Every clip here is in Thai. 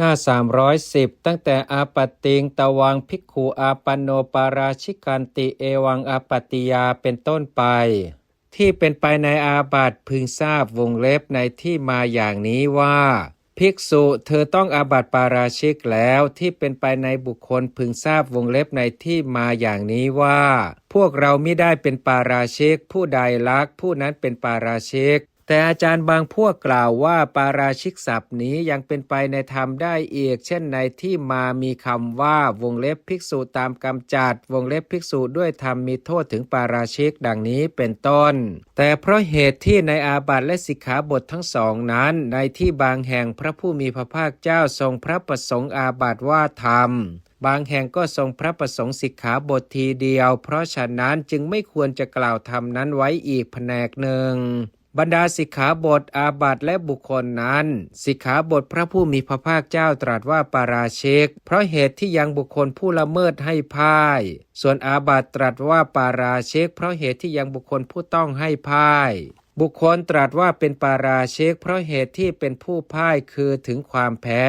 หน้า310ตั้งแต่อาปติงตวังภิกขุอาปันโนปาราชิกันติเอวังอาปติยาเป็นต้นไปที่เป็นไปในอาบัติพึงทราบวงเล็บในที่มาอย่างนี้ว่าภิกษุเธอต้องอาบัติปาราชิกแล้วที่เป็นไปในบุคคลพึงทราบวงเล็บในที่มาอย่างนี้ว่าพวกเรามิได้เป็นปาราชิกผู้ใดลักผู้นั้นเป็นปาราชิกแต่อาจารย์บางพวกกล่าวว่าปาราชิกศัพท์นี้ยังเป็นไปในธรรมได้อีกเช่นในที่มามีคำว่าวงเล็บภิกษุตามกำจัดวงเล็บภิกษุด้วยธรรมมีโทษถึงปาราชิกดังนี้เป็นต้นแต่เพราะเหตุที่ในอาบัติและสิกขาบททั้งสองนั้นในที่บางแห่งพระผู้มีพระภาคเจ้าทรงพระประสงค์อาบัติว่าธรรมบางแห่งก็ทรงพระประสงค์สิกขาบททีเดียวเพราะฉะนั้นจึงไม่ควรจะกล่าวธรรมนั้นไว้อีกแผนกหนึ่งบรรดาสิกขาบทอาบัติและบุคคลนั้นสิกขาบทพระผู้มีพระภาคเจ้าตรัสว่าปาราชิกเพราะเหตุที่ยังบุคคลผู้ละเมิดให้พ่ายส่วนอาบัติตรัสว่าปาราชิกเพราะเหตุที่ยังบุคคลผู้ต้องให้พ่ายบุคคลตรัสว่าเป็นปาราชิกเพราะเหตุที่เป็นผู้พ่ายคือถึงความแพ้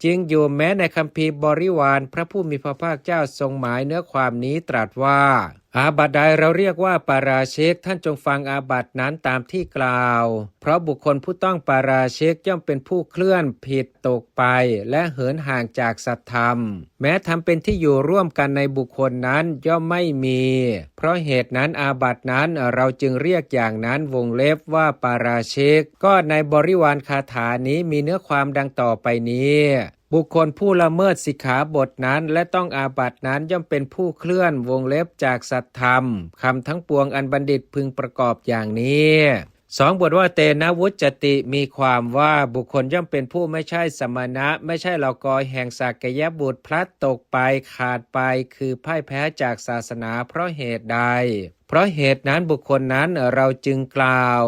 จริงอยู่แม้ในคัมภีร์บริวารพระผู้มีพระภาคเจ้าทรงหมายเนื้อความนี้ตรัสว่าอาบัติใดเราเรียกว่าปาราชิกท่านจงฟังอาบัตินั้นตามที่กล่าวเพราะบุคคลผู้ต้องปาราชิกย่อมเป็นผู้เคลื่อนผิดตกไปและเหินห่างจากสัตธรรมแม้ทำเป็นที่อยู่ร่วมกันในบุคคลนั้นย่อมไม่มีเพราะเหตุนั้นอาบัตินั้นเราจึงเรียกอย่างนั้นวงเล็บว่าปาราชิกก็ในบริวารคาถานี้มีเนื้อความดังต่อไปนี้บุคคลผู้ละเมิดสิกขาบทนั้นและต้องอาบัตินั้นย่อมเป็นผู้เคลื่อนวงเล็บจากสัตธรรมคำทั้งปวงอันบัณฑิตพึงประกอบอย่างนี้2 บทว่าเตนะวุจจติมีความว่าบุคคลย่อมเป็นผู้ไม่ใช่สมณะไม่ใช่เหล่ากอยแห่งสักยบุตรพลัดตกไปขาดไปคือพ่ายแพ้จากศาสนาเพราะเหตุใดเพราะเหตุนั้นบุคคลนั้นเราจึงกล่าว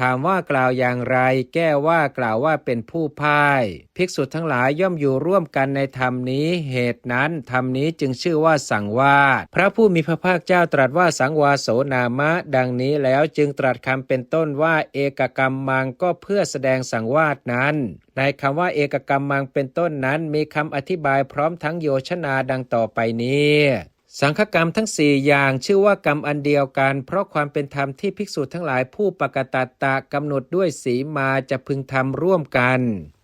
ถามว่ากล่าวอย่างไรแก้ว่ากล่าวว่าเป็นผู้พ่ายภิกษุทั้งหลายย่อมอยู่ร่วมกันในธรรมนี้เหตุนั้นธรรมนี้จึงชื่อว่าสังวาสพระผู้มีพระภาคเจ้าตรัสว่าสังวาโสนามะดังนี้แล้วจึงตรัสคำเป็นต้นว่าเอกกรรมมังก็เพื่อแสดงสังวาสนั้นในคำว่าเอกกรรมมังเป็นต้นนั้นมีคำอธิบายพร้อมทั้งโยชนาดังต่อไปนี้สังฆกรรมทั้ง4อย่างชื่อว่ากรรมอันเดียวกันเพราะความเป็นธรรมที่ภิกษุทั้งหลายผู้ปกตัตตะกำหนดด้วยสีมาจะพึงทำร่วมกัน